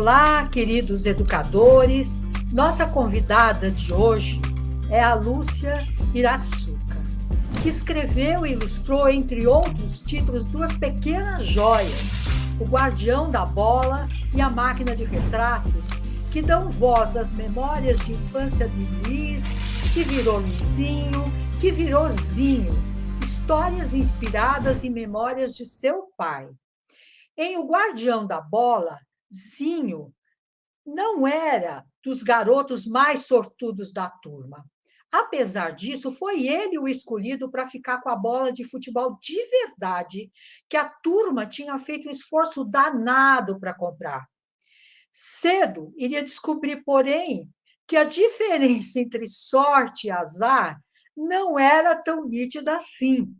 Olá, queridos educadores. Nossa convidada de hoje é a Lúcia Iratsuka, que escreveu e ilustrou, entre outros títulos, duas pequenas joias, O Guardião da Bola e A Máquina de Retratos, que dão voz às memórias de infância de Luiz, que virou Luizinho, que virou Zinho, histórias inspiradas em memórias de seu pai. Em O Guardião da Bola, Zinho não era dos garotos mais sortudos da turma. Apesar disso, foi ele o escolhido para ficar com a bola de futebol de verdade, que a turma tinha feito um esforço danado para comprar. Cedo iria descobrir, porém, que a diferença entre sorte e azar não era tão nítida assim.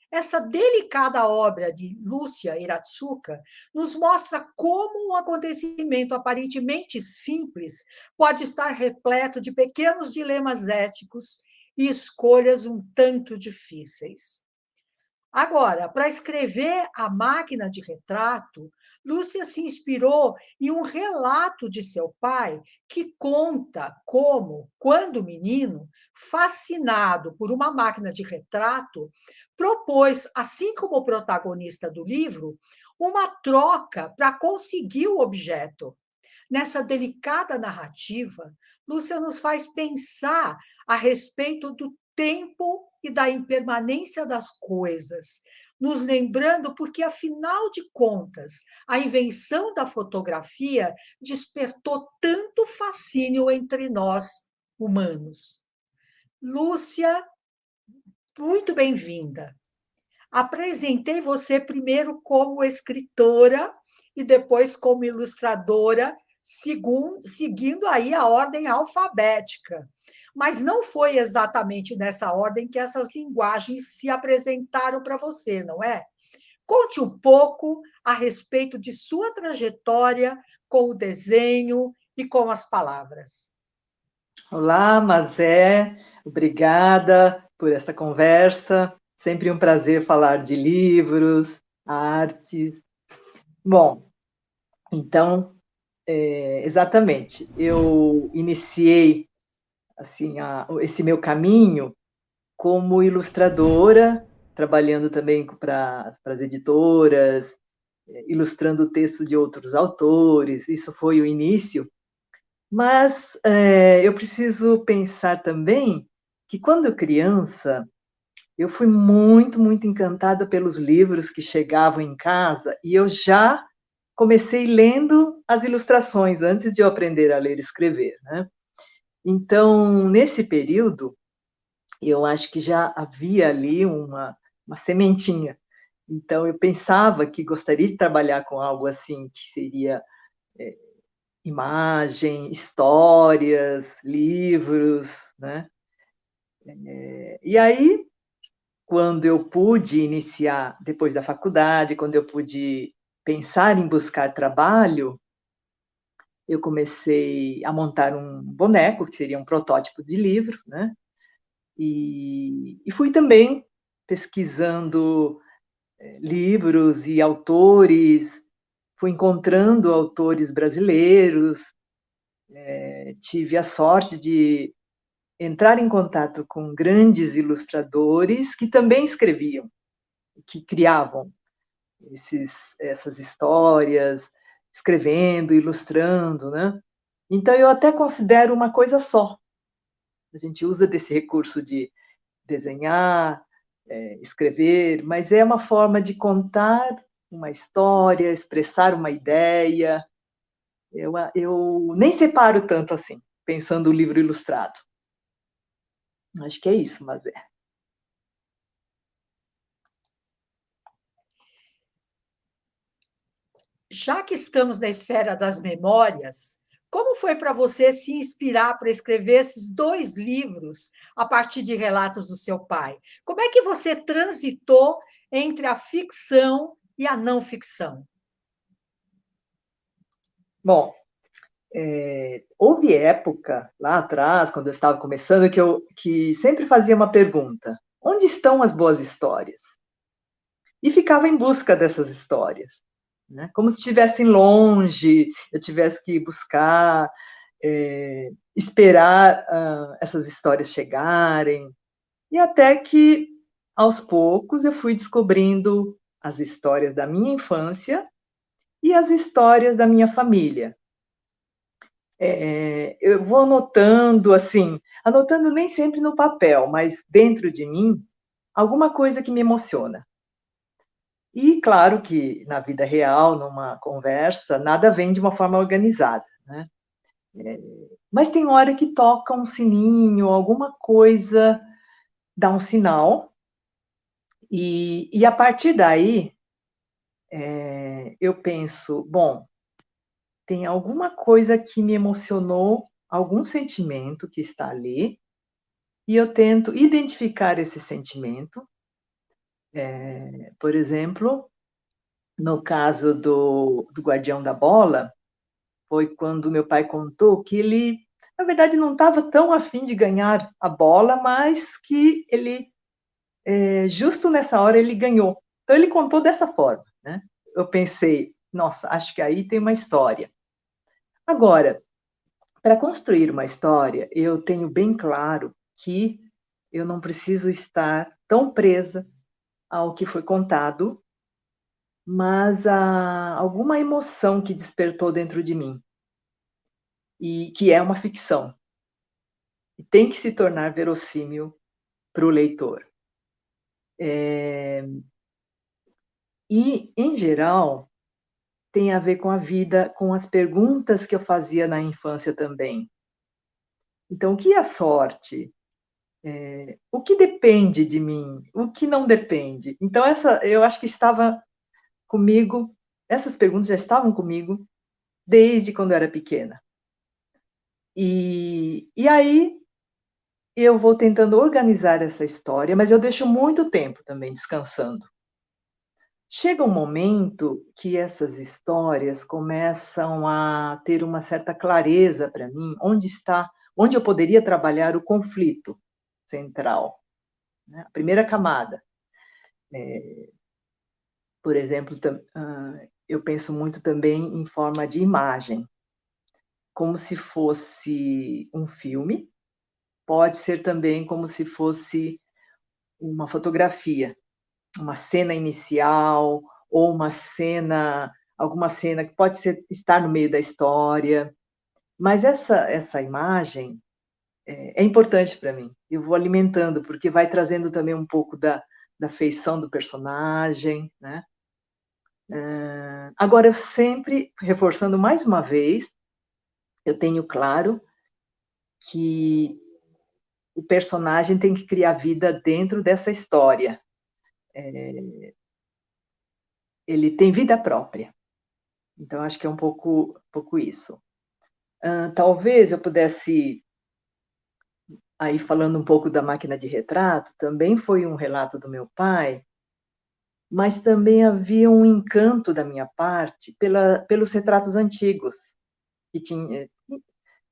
Essa delicada obra de Lúcia Iratsuka nos mostra como um acontecimento aparentemente simples pode estar repleto de pequenos dilemas éticos e escolhas um tanto difíceis. Agora, para escrever A Máquina de Retrato, Lúcia se inspirou em um relato de seu pai que conta como, quando menino, fascinado por uma máquina de retrato, propôs, assim como o protagonista do livro, uma troca para conseguir o objeto. Nessa delicada narrativa, Lúcia nos faz pensar a respeito do tempo e da impermanência das coisas, nos lembrando porque, afinal de contas, a invenção da fotografia despertou tanto fascínio entre nós, humanos. Lúcia, muito bem-vinda. Apresentei você primeiro como escritora e depois como ilustradora, seguindo aí a ordem alfabética. Mas não foi exatamente nessa ordem que essas linguagens se apresentaram para você, não é? Conte um pouco a respeito de sua trajetória com o desenho e com as palavras. Olá, Mazé, obrigada por esta conversa. Sempre um prazer falar de livros, arte. Bom, então, exatamente, eu iniciei assim esse meu caminho como ilustradora, trabalhando também para as editoras, ilustrando o texto de outros autores. Isso foi o início. Mas eu preciso pensar também que, quando criança, eu fui muito, muito encantada pelos livros que chegavam em casa e eu já comecei lendo as ilustrações antes de eu aprender a ler e escrever, né? Então, nesse período, eu acho que já havia ali uma sementinha. Então, eu pensava que gostaria de trabalhar com algo assim, que seria imagem, histórias, livros, né? E aí, quando eu pude iniciar, depois da faculdade, quando eu pude pensar em buscar trabalho, eu comecei a montar um boneco, que seria um protótipo de livro, né? E fui também pesquisando livros e autores, fui encontrando autores brasileiros, tive a sorte de entrar em contato com grandes ilustradores que também escreviam, que criavam essas histórias, escrevendo, ilustrando, né? Então, eu até considero uma coisa só. A gente usa desse recurso de desenhar, escrever, mas é uma forma de contar uma história, expressar uma ideia. Eu nem separo tanto assim, pensando o livro ilustrado. Acho que é isso, mas é. Já que estamos na esfera das memórias, como foi para você se inspirar para escrever esses dois livros a partir de relatos do seu pai? Como é que você transitou entre a ficção e a não ficção? Bom, houve época lá atrás, quando eu estava começando, que sempre fazia uma pergunta: onde estão as boas histórias? E ficava em busca dessas histórias. né? Como se estivessem longe, eu tivesse que buscar, esperar essas histórias chegarem. E até que, aos poucos, eu fui descobrindo as histórias da minha infância e as histórias da minha família. Eu vou anotando, assim, anotando nem sempre no papel, mas dentro de mim, alguma coisa que me emociona. E claro que na vida real, numa conversa, nada vem de uma forma organizada, né? Mas tem hora que toca um sininho, alguma coisa dá um sinal, e a partir daí eu penso, bom, tem alguma coisa que me emocionou, algum sentimento que está ali, e eu tento identificar esse sentimento. Por exemplo, no caso do Guardião da Bola, foi quando meu pai contou que ele, na verdade, não estava tão afim de ganhar a bola, mas que ele, justo nessa hora, ele ganhou. Então, ele contou dessa forma, né? Eu pensei, nossa, acho que aí tem uma história. Agora, para construir uma história, eu tenho bem claro que eu não preciso estar tão presa ao que foi contado, mas a alguma emoção que despertou dentro de mim, e que é uma ficção, e tem que se tornar verossímil para o leitor. E, em geral, tem a ver com a vida, com as perguntas que eu fazia na infância também. Então, o que é a sorte? O que depende de mim? O que não depende? Então, eu acho que estava comigo, essas perguntas já estavam comigo desde quando eu era pequena. E aí eu vou tentando organizar essa história, mas eu deixo muito tempo também descansando. Chega um momento que essas histórias começam a ter uma certa clareza para mim, onde eu poderia trabalhar o conflito central, né? A primeira camada. Por exemplo, eu penso muito também em forma de imagem, como se fosse um filme, pode ser também como se fosse uma fotografia, uma cena inicial ou alguma cena que pode estar no meio da história, mas essa imagem é importante para mim. Eu vou alimentando porque vai trazendo também um pouco da feição do personagem, né? Agora, eu sempre, reforçando mais uma vez, eu tenho claro que o personagem tem que criar vida dentro dessa história. Ele tem vida própria. Então, acho que é um pouco isso. Talvez eu pudesse, aí falando um pouco da máquina de retrato, também foi um relato do meu pai, mas também havia um encanto da minha parte pelos retratos antigos, que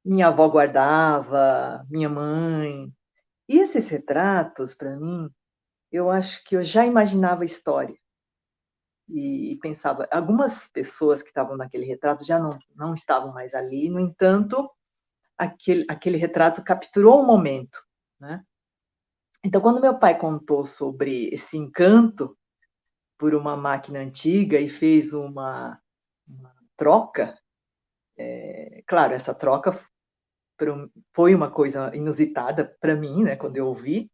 minha avó guardava, minha mãe. E esses retratos, para mim, eu acho que eu já imaginava a história. E pensava, algumas pessoas que estavam naquele retrato já não estavam mais ali, no entanto, aquele retrato capturou o momento, né? Então, quando meu pai contou sobre esse encanto por uma máquina antiga e fez uma troca, claro, essa troca foi uma coisa inusitada para mim, né, quando eu ouvi,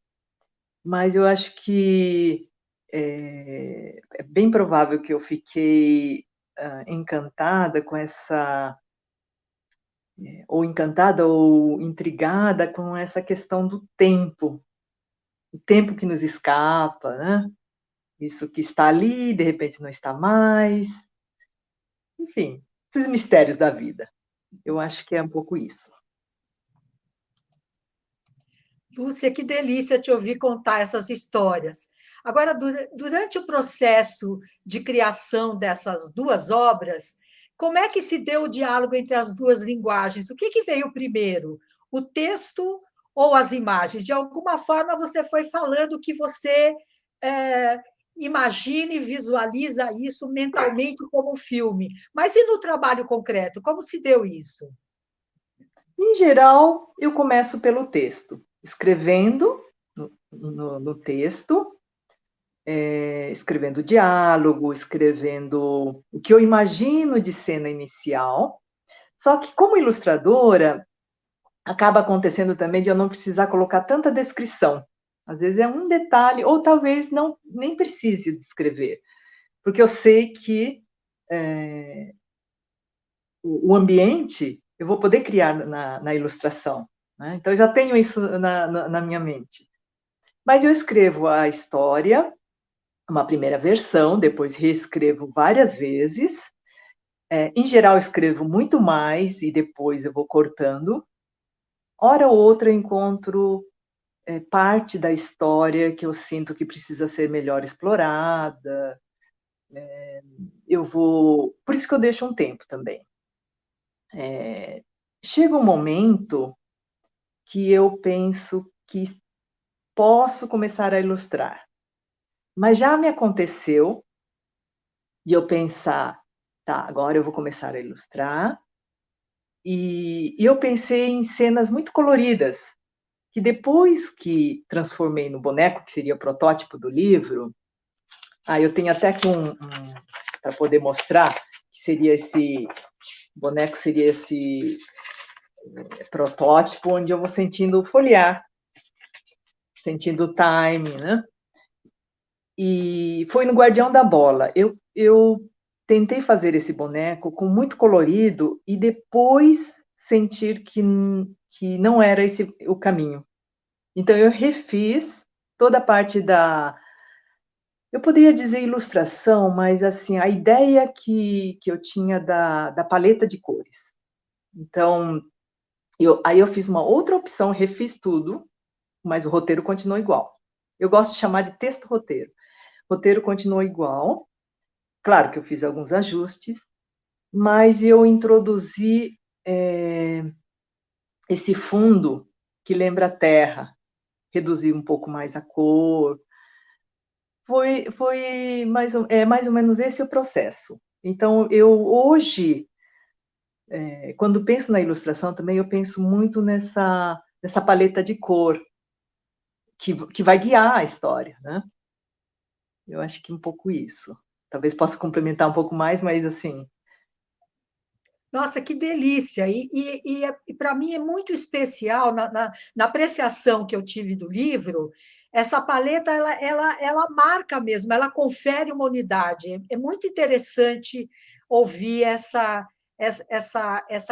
mas eu acho que é bem provável que eu fiquei encantada com ou encantada ou intrigada com essa questão do tempo, o tempo que nos escapa, né? Isso que está ali, de repente não está mais, enfim, esses mistérios da vida. Eu acho que é um pouco isso. Lúcia, que delícia te ouvir contar essas histórias. Agora, durante o processo de criação dessas duas obras, como é que se deu o diálogo entre as duas linguagens? O que veio primeiro, o texto ou as imagens? De alguma forma, você foi falando que você imagina e visualiza isso mentalmente como um filme. Mas e no trabalho concreto? Como se deu isso? Em geral, eu começo pelo texto, escrevendo no texto, escrevendo diálogo, escrevendo o que eu imagino de cena inicial. Só que, como ilustradora, acaba acontecendo também de eu não precisar colocar tanta descrição. Às vezes é um detalhe, ou talvez não nem precise descrever, porque eu sei que o ambiente eu vou poder criar na ilustração. Né? Então, eu já tenho isso na minha mente. Mas eu escrevo a história, uma primeira versão, depois reescrevo várias vezes. Em geral, eu escrevo muito mais e depois eu vou cortando. Hora ou outra eu encontro parte da história que eu sinto que precisa ser melhor explorada. Eu vou. Por isso que eu deixo um tempo também. Chega um momento que eu penso que posso começar a ilustrar. Mas já me aconteceu de eu pensar, tá, agora eu vou começar a ilustrar. E eu pensei em cenas muito coloridas, que depois que transformei no boneco, que seria o protótipo do livro, eu tenho até aqui para poder mostrar, que seria esse boneco, seria esse protótipo, onde eu vou sentindo folhear, sentindo o time, né? E foi no Guardião da Bola. Eu tentei fazer esse boneco com muito colorido e depois sentir que não era esse o caminho. Então, eu refiz toda a parte eu poderia dizer ilustração, mas assim, a ideia que eu tinha da paleta de cores. Então, aí eu fiz uma outra opção, refiz tudo, mas o roteiro continuou igual. Eu gosto de chamar de texto-roteiro. O roteiro continuou igual. Claro que eu fiz alguns ajustes, mas eu introduzi esse fundo que lembra a terra, reduzi um pouco mais a cor. Foi mais ou menos esse o processo. Então, eu hoje, quando penso na ilustração também, eu penso muito nessa paleta de cor que vai guiar a história, né? Eu acho que um pouco isso. Talvez possa complementar um pouco mais, mas assim. Nossa, que delícia! E para mim é muito especial, na apreciação que eu tive do livro, essa paleta ela marca mesmo, ela confere uma unidade. É muito interessante ouvir essa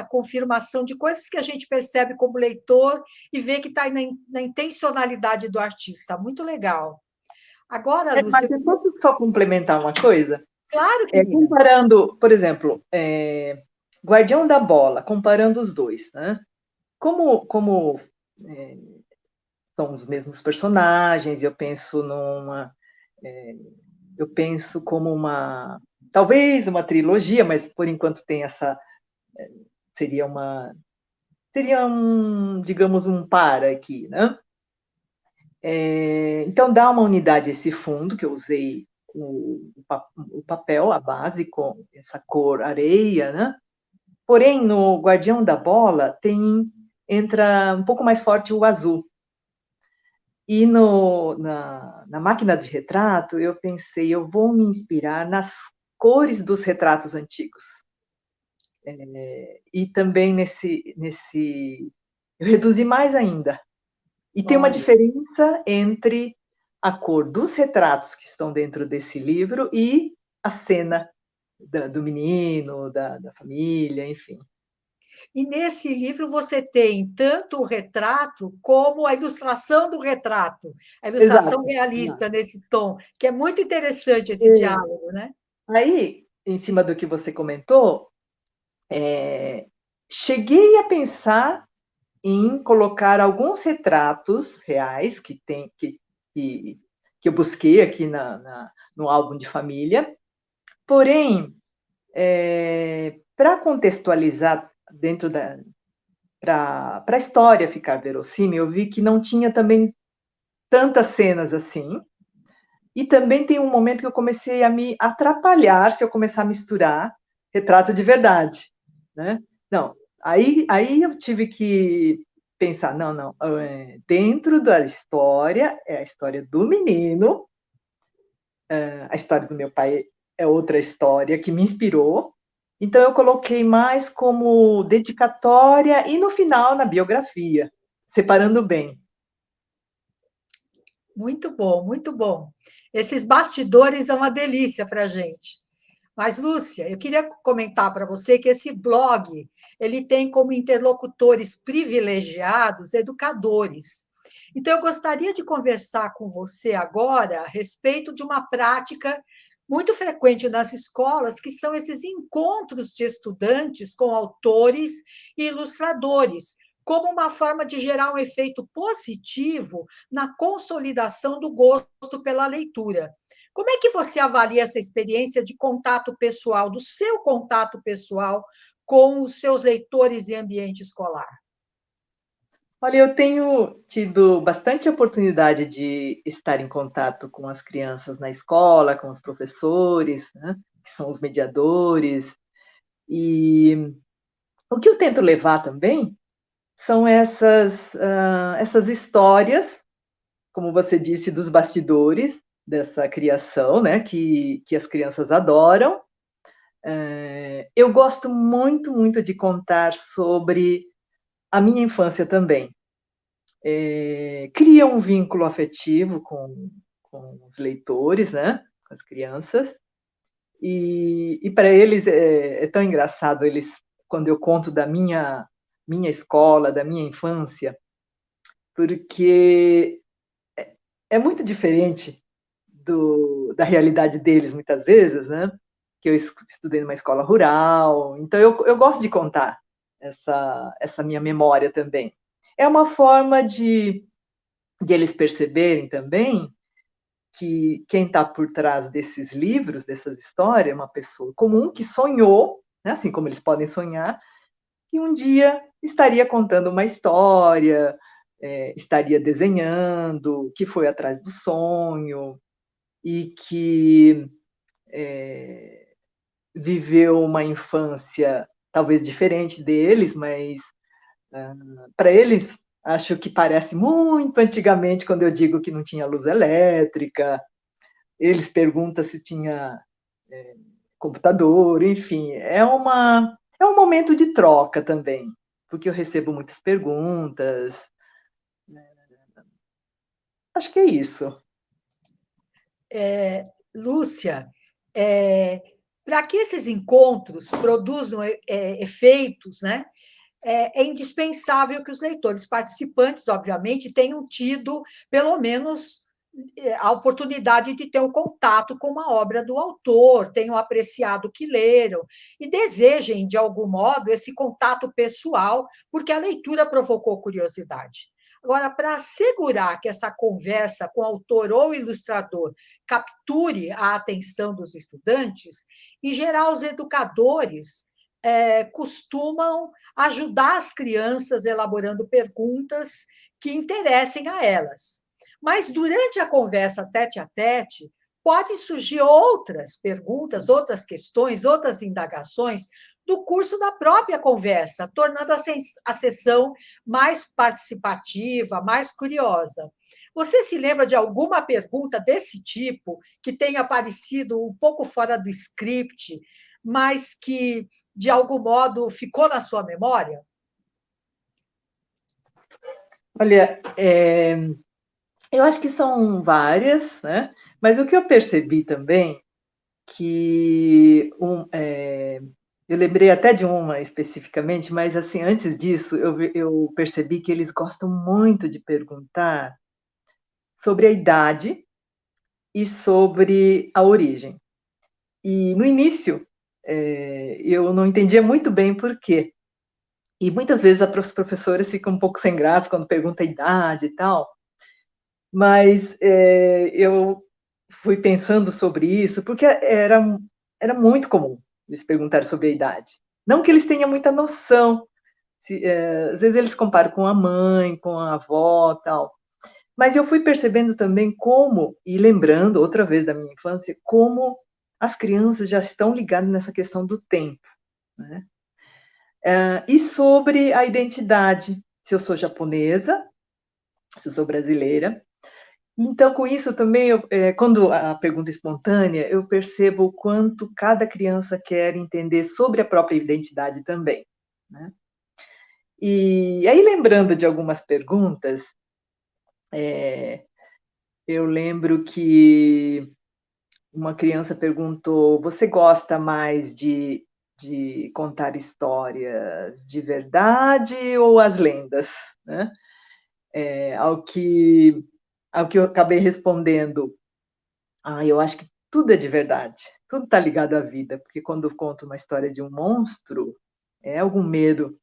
confirmação de coisas que a gente percebe como leitor e vê que está na intencionalidade do artista. Muito legal. Agora, Mas Lúcia, eu posso só complementar uma coisa? claro, querida. Comparando, por exemplo, Guardião da Bola, comparando os dois, né? Como é, são os mesmos personagens, eu penso como talvez uma trilogia, mas por enquanto tem seria digamos, um par aqui, né? Então dá uma unidade a esse fundo que eu usei o papel, a base com essa cor areia, né? Porém, no Guardião da Bola entra um pouco mais forte o azul. E na máquina de retrato, eu pensei, eu vou me inspirar nas cores dos retratos antigos. E também eu reduzi mais ainda. E tem uma Olha. diferença entre a cor dos retratos que estão dentro desse livro e a cena do menino, da família, enfim. E nesse livro você tem tanto o retrato como a ilustração do retrato, a ilustração Exato. realista Exato. nesse tom, que é muito interessante esse diálogo, né? Aí, em cima do que você comentou, cheguei a pensar em colocar alguns retratos reais que eu busquei aqui no álbum de família, porém, para contextualizar dentro para a história ficar verossímil, eu vi que não tinha também tantas cenas assim, E também tem um momento que eu comecei a me atrapalhar se eu começar a misturar retrato de verdade, né? Não, aí eu tive que pensar, não, dentro da história, é a história do menino, a história do meu pai é outra história que me inspirou, então eu coloquei mais como dedicatória e no final na biografia, separando bem. Muito bom, muito bom. Esses bastidores são uma delícia para a gente. Mas, Lúcia, eu queria comentar para você que esse blog ele tem como interlocutores privilegiados educadores. Então, eu gostaria de conversar com você agora a respeito de uma prática muito frequente nas escolas, que são esses encontros de estudantes com autores e ilustradores, como uma forma de gerar um efeito positivo na consolidação do gosto pela leitura. Como é que você avalia essa experiência de contato pessoal, do seu contato pessoal com os seus leitores e ambiente escolar? Olha, eu tenho tido bastante oportunidade de estar em contato com as crianças na escola, com os professores, né, que são os mediadores. E o que eu tento levar também são essas histórias, como você disse, dos bastidores dessa criação, né, que as crianças adoram. Eu gosto muito, muito de contar sobre a minha infância também. Cria um vínculo afetivo com os leitores, né, com as crianças, e para eles é tão engraçado, eles, quando eu conto da minha escola, da minha infância, porque é muito diferente da realidade deles, muitas vezes, né, que eu estudei numa escola rural, então eu gosto de contar essa minha memória também. É uma forma de eles perceberem também que quem está por trás desses livros, dessas histórias, é uma pessoa comum que sonhou, né, assim como eles podem sonhar, que um dia estaria contando uma história, estaria desenhando, que foi atrás do sonho e que viveu uma infância talvez diferente deles, mas para eles acho que parece muito antigamente quando eu digo que não tinha luz elétrica, eles perguntam se tinha computador, enfim, é um momento de troca também, porque eu recebo muitas perguntas. Acho que é isso. Lúcia, para que esses encontros produzam efeitos, né, é indispensável que os leitores participantes, obviamente, tenham tido, pelo menos, a oportunidade de ter um contato com uma obra do autor, tenham apreciado o que leram e desejem, de algum modo, esse contato pessoal, porque a leitura provocou curiosidade. Agora, para assegurar que essa conversa com autor ou ilustrador capture a atenção dos estudantes, em geral, os educadores costumam ajudar as crianças elaborando perguntas que interessem a elas. Mas durante a conversa tete a tete, podem surgir outras perguntas, outras questões, outras indagações do curso da própria conversa, tornando a sessão mais participativa, mais curiosa. Você se lembra de alguma pergunta desse tipo que tenha aparecido um pouco fora do script, mas que, de algum modo, ficou na sua memória? Olha, eu acho que são várias, né? Mas o que eu percebi também que eu lembrei até de uma especificamente, mas assim antes disso eu percebi que eles gostam muito de perguntar sobre a idade e sobre a origem. E no início eu não entendia muito bem por quê. E muitas vezes os professores ficam um pouco sem graça quando pergunta a idade e tal. Mas eu fui pensando sobre isso, porque era muito comum eles perguntarem sobre a idade. Não que eles tenham muita noção, às vezes eles comparam com a mãe, com a avó tal, Mas eu fui percebendo também como, e lembrando outra vez da minha infância, como as crianças já estão ligadas nessa questão do tempo, né? E sobre a identidade, se eu sou japonesa, se eu sou brasileira. Então, com isso também, quando a pergunta é espontânea, eu percebo o quanto cada criança quer entender sobre a própria identidade também, né? E aí, lembrando de algumas perguntas, eu lembro que uma criança perguntou: você gosta mais de contar histórias de verdade ou as lendas? Né? Ao que eu acabei respondendo, eu acho que tudo é de verdade, tudo está ligado à vida, porque quando eu conto uma história de um monstro, é algum medo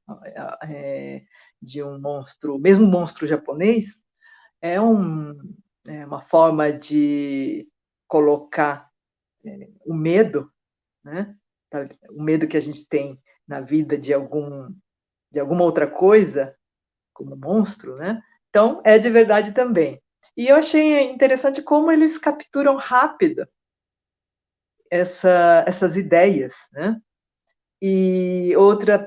de um monstro, mesmo um monstro japonês, é, um, é uma forma de colocar o medo, né? O medo que a gente tem na vida de alguma outra coisa, como monstro, né? Então, é de verdade também. E eu achei interessante como eles capturam rápido essas ideias, né? E outra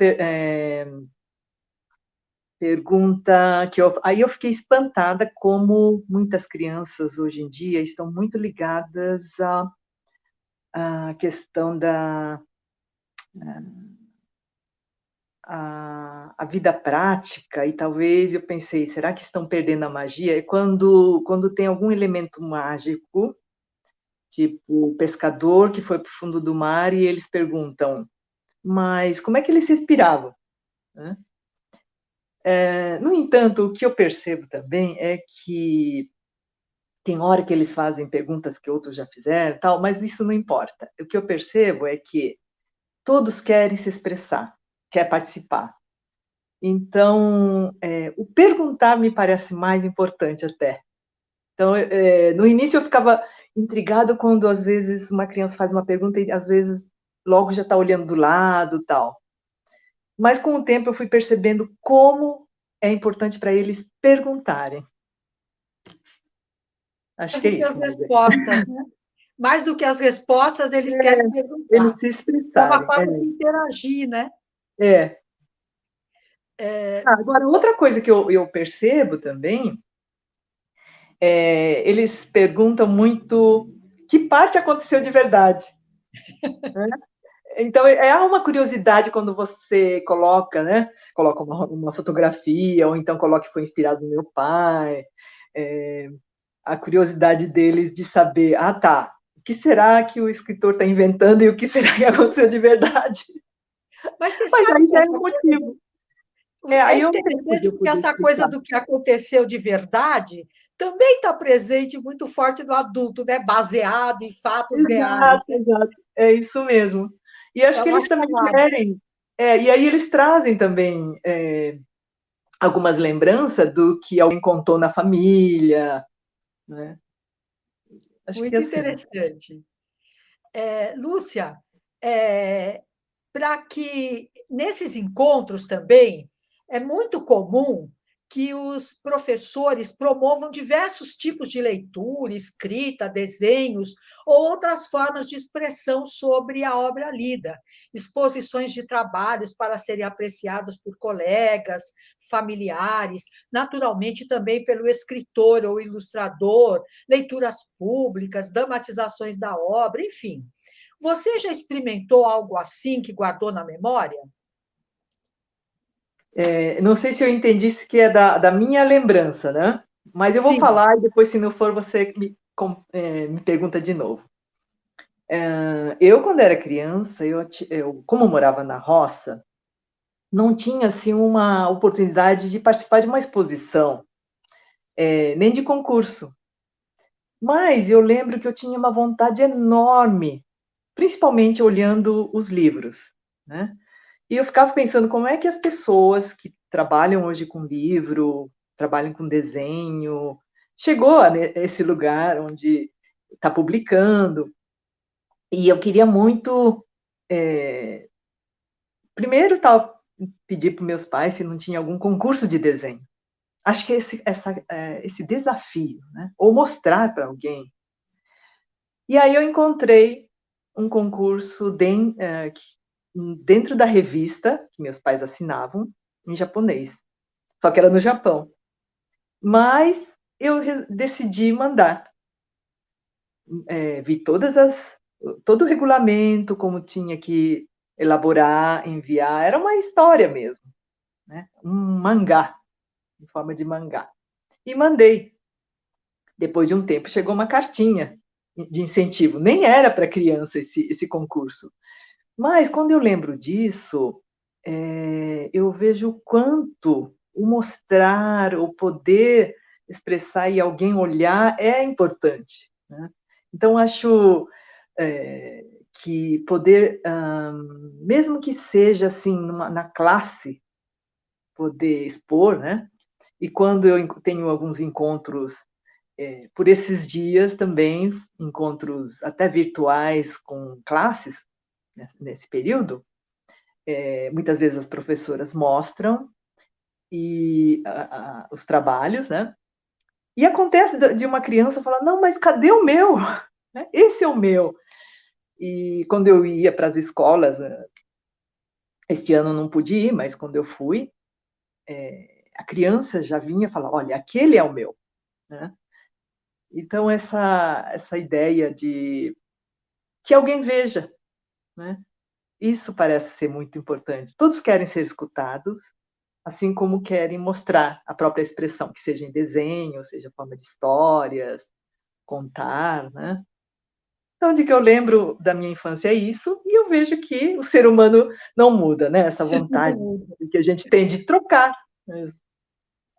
pergunta aí eu fiquei espantada como muitas crianças hoje em dia estão muito ligadas à questão da a vida prática, e talvez eu pensei, será que estão perdendo a magia? E quando tem algum elemento mágico, tipo o pescador que foi para o fundo do mar e eles perguntam, mas como é que eles se inspiravam? Né? No entanto, o que eu percebo também é que tem hora que eles fazem perguntas que outros já fizeram, tal, mas isso não importa. O que eu percebo é que todos querem se expressar, quer participar. Então, o perguntar me parece mais importante até. Então, no início eu ficava intrigada quando às vezes uma criança faz uma pergunta e às vezes logo já está olhando do lado, tal. Mas com o tempo eu fui percebendo como é importante para eles perguntarem. Acho Mais que é do que as isso, Maria. respostas, né? Mais do que as respostas, eles querem Eles perguntar. se É uma expressarem. forma de interagir, né? É. Agora, outra coisa que eu percebo também, eles perguntam muito que parte aconteceu de verdade. Né? Então, uma curiosidade quando você coloca, né? Coloca uma fotografia, ou então coloca que foi inspirado no meu pai. A curiosidade deles de saber, tá, o que será que o escritor está inventando e o que será que aconteceu de verdade? Mas você Mas sabe aí que já é essa um coisa motivo. é Aí eu não sei se interessante eu porque poder essa coisa explicar. do que aconteceu de verdade também está presente muito forte no adulto, né? Baseado em fatos reais. Exato, exato. É isso mesmo. E acho É que uma eles também chamada. querem. E aí eles trazem também algumas lembranças do que alguém contou na família, né? Acho que é Muito assim. interessante. Lúcia, para que nesses encontros também é muito comum que os professores promovam diversos tipos de leitura, escrita, desenhos ou outras formas de expressão sobre a obra lida, exposições de trabalhos para serem apreciados por colegas, familiares, naturalmente também pelo escritor ou ilustrador, leituras públicas, dramatizações da obra, enfim. Você já experimentou algo assim que guardou na memória? Não sei se eu entendi se que é da minha lembrança, né? Mas eu vou Sim. falar e depois, se não for, você me pergunta de novo. Eu, quando era criança, como eu morava na roça, não tinha assim uma oportunidade de participar de uma exposição, nem de concurso. Mas eu lembro que eu tinha uma vontade enorme, principalmente olhando os livros, né? E eu ficava pensando como é que as pessoas que trabalham hoje com livro, trabalham com desenho, chegou a esse lugar onde está publicando. E eu queria muito, primeiro, pedir para meus pais se não tinha algum concurso de desenho. acho que esse desafio, né? Ou mostrar para alguém. E aí eu encontrei um concurso dentro da revista que meus pais assinavam, em japonês. Só que era no Japão. Mas eu decidi mandar. Vi todo o regulamento, como tinha que elaborar, enviar. Era uma história mesmo, né? Um mangá, em forma de mangá. E mandei. Depois de um tempo, chegou uma cartinha de incentivo. Nem era para criança esse concurso. Mas, quando eu lembro disso, eu vejo o quanto o mostrar, o poder expressar e alguém olhar é importante, né? Então, acho que poder, mesmo que seja assim, na classe, poder expor, né? E quando eu tenho alguns encontros por esses dias também, encontros até virtuais com classes, nesse período, muitas vezes as professoras mostram os trabalhos, né? E acontece de uma criança falar, não, mas cadê o meu? Esse é o meu. E quando eu ia para as escolas, este ano não pude ir, mas quando eu fui, a criança já vinha falar, olha, aquele é o meu, né? Então, essa ideia de que alguém veja, né? Isso parece ser muito importante. Todos querem ser escutados, assim como querem mostrar a própria expressão, que seja em desenho, seja forma de histórias, contar, né? Então, de que eu lembro da minha infância é isso, e eu vejo que o ser humano não muda, né? Essa vontade que a gente tem de trocar.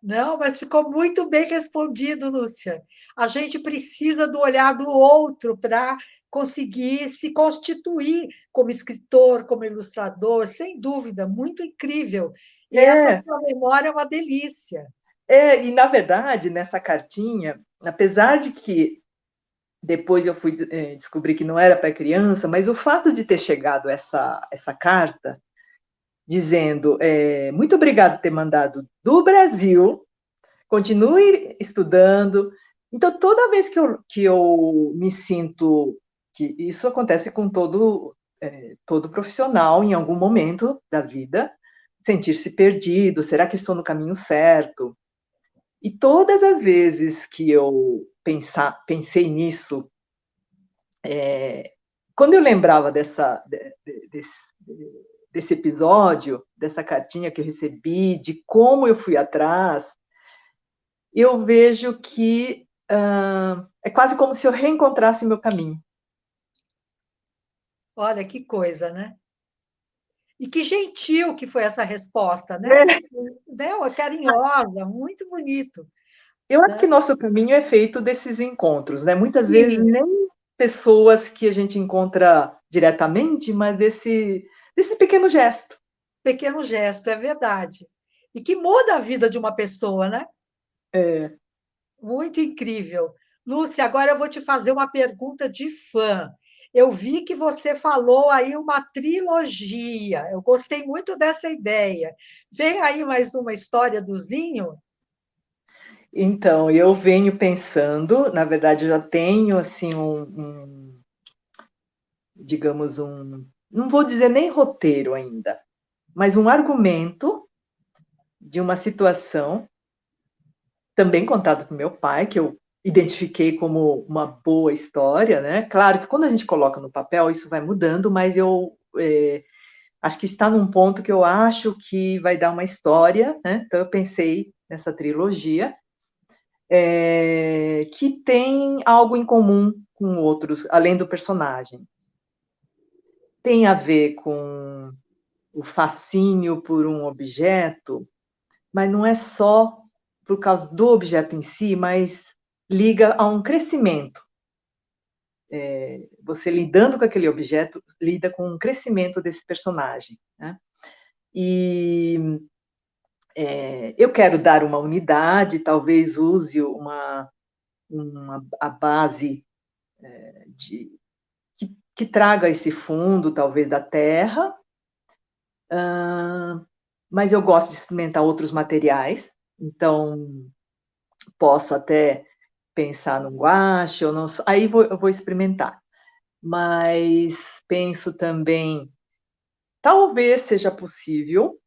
Não, mas ficou muito bem respondido, Lúcia. A gente precisa do olhar do outro para conseguir se constituir como escritor, como ilustrador, sem dúvida, muito incrível. E essa É, sua memória é uma delícia. e na verdade, nessa cartinha, apesar de que depois eu fui descobrir que não era para criança, mas o fato de ter chegado essa carta dizendo muito obrigado por ter mandado do Brasil, continue estudando. Então, toda vez que eu me sinto, que isso acontece com todo profissional em algum momento da vida, sentir-se perdido, será que estou no caminho certo? E todas as vezes que eu pensei nisso, quando eu lembrava desse episódio, dessa cartinha que eu recebi, de como eu fui atrás, eu vejo que é quase como se eu reencontrasse meu caminho. Olha que coisa, né? E que gentil que foi essa resposta, né? É, Carinhosa, muito bonito, eu acho que né? nosso caminho é feito desses encontros, né? Muitas vezes Sim, nem pessoas que a gente encontra diretamente, mas desse pequeno gesto. pequeno gesto, é verdade. E que muda a vida de uma pessoa, né? É, Muito incrível. Lúcia, agora eu vou te fazer uma pergunta de fã. Eu vi que você falou aí uma trilogia. Eu gostei muito dessa ideia. Vem aí mais uma história do Zinho? então, eu venho pensando, na verdade, eu já tenho assim digamos não vou dizer nem roteiro ainda, mas um argumento de uma situação também contado por meu pai, que eu identifiquei como uma boa história, né? Claro que quando a gente coloca no papel isso vai mudando, mas eu acho que está num ponto que eu acho que vai dar uma história, né? Então eu pensei nessa trilogia que tem algo em comum com outros, além do personagem. Tem a ver com o fascínio por um objeto, mas não é só por causa do objeto em si, mas liga a um crescimento. Você lidando com aquele objeto, lida com um crescimento desse personagem, né? E eu quero dar uma unidade, talvez use a base de, que traga esse fundo, talvez, da terra, mas eu gosto de experimentar outros materiais, Então, posso até pensar num guache, ou não, aí eu vou experimentar. Mas penso também, talvez seja possível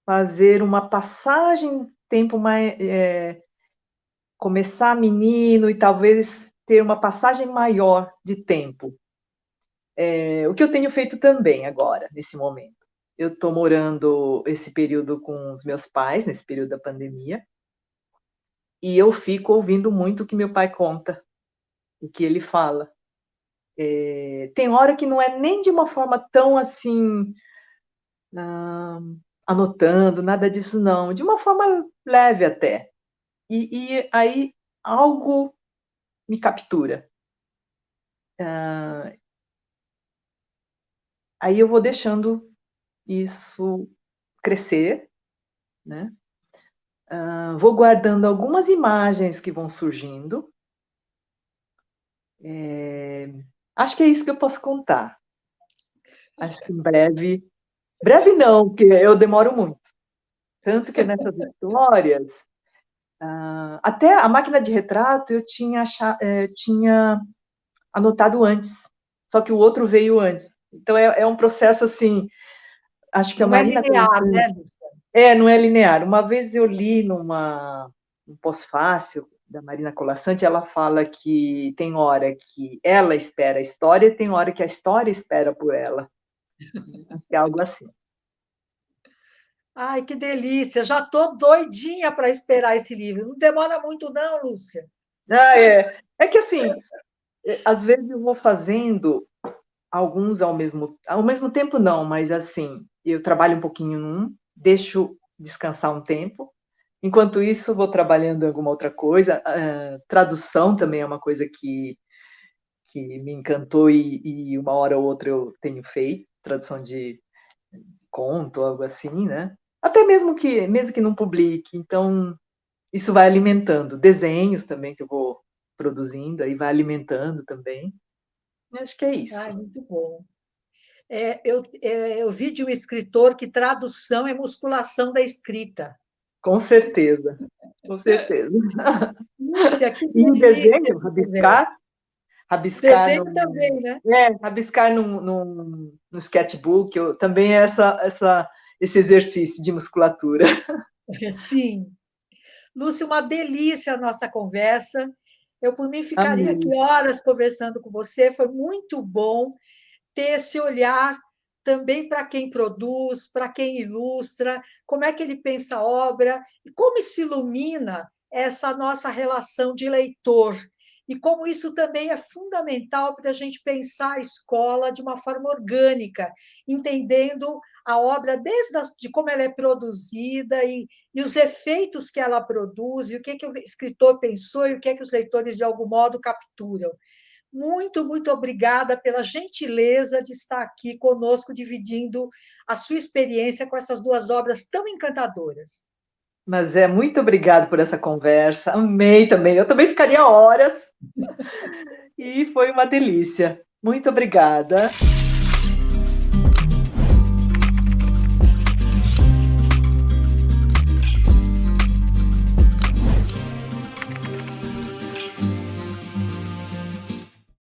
fazer uma passagem tempo mais, começar menino e talvez ter uma passagem maior de tempo. O que eu tenho feito também agora, nesse momento. Eu estou morando esse período com os meus pais, nesse período da pandemia, e eu fico ouvindo muito o que meu pai conta, o que ele fala. Tem hora que não é nem de uma forma tão assim, anotando, nada disso não, de uma forma leve até. E aí algo me captura. Aí eu vou deixando isso crescer, né? Vou guardando algumas imagens que vão surgindo. Acho que é isso que eu posso contar. Acho que em breve. Breve não, porque eu demoro muito. Tanto que nessas histórias, até a máquina de retrato eu tinha anotado antes, só que o outro veio antes. Então é um processo assim. Acho que a Não é Marina linear, né, Lúcia? não é linear. Uma vez eu li um pós-fácil da Marina Colasanti, ela fala que tem hora que ela espera a história e tem hora que a história espera por ela. Acho que é algo assim. Ai, que delícia! Já estou doidinha para esperar esse livro. Não demora muito, não, Lúcia. É que assim, às vezes eu vou fazendo alguns ao mesmo tempo não, mas assim, eu trabalho um pouquinho num, deixo descansar um tempo. Enquanto isso, vou trabalhando em alguma outra coisa. Tradução também é uma coisa que me encantou e uma hora ou outra eu tenho feito, tradução de conto, algo assim, né? Até mesmo que não publique, então isso vai alimentando. Desenhos também que eu vou produzindo, aí vai alimentando também. Acho que é isso. Ai, muito bom. Eu vi de um escritor que tradução é musculação da escrita. Com certeza, com certeza. Lúcia, que E o delícia desenho, essa conversa. rabiscar Desenho também, né? rabiscar no sketchbook, também é esse exercício de musculatura. Sim. Lúcia, uma delícia a nossa conversa. Eu, por mim, ficaria aqui Amei. horas conversando com você. Foi muito bom ter esse olhar também para quem produz, para quem ilustra, como é que ele pensa a obra e como se ilumina essa nossa relação de leitor. E como isso também é fundamental para a gente pensar a escola de uma forma orgânica, entendendo a obra de como ela é produzida e os efeitos que ela produz, e o que o escritor pensou e o que os leitores, de algum modo, capturam. Muito, muito obrigada pela gentileza de estar aqui conosco, dividindo a sua experiência com essas duas obras tão encantadoras. Mas muito obrigado por essa conversa. Amei também. Eu também ficaria horas e foi uma delícia. Muito obrigada.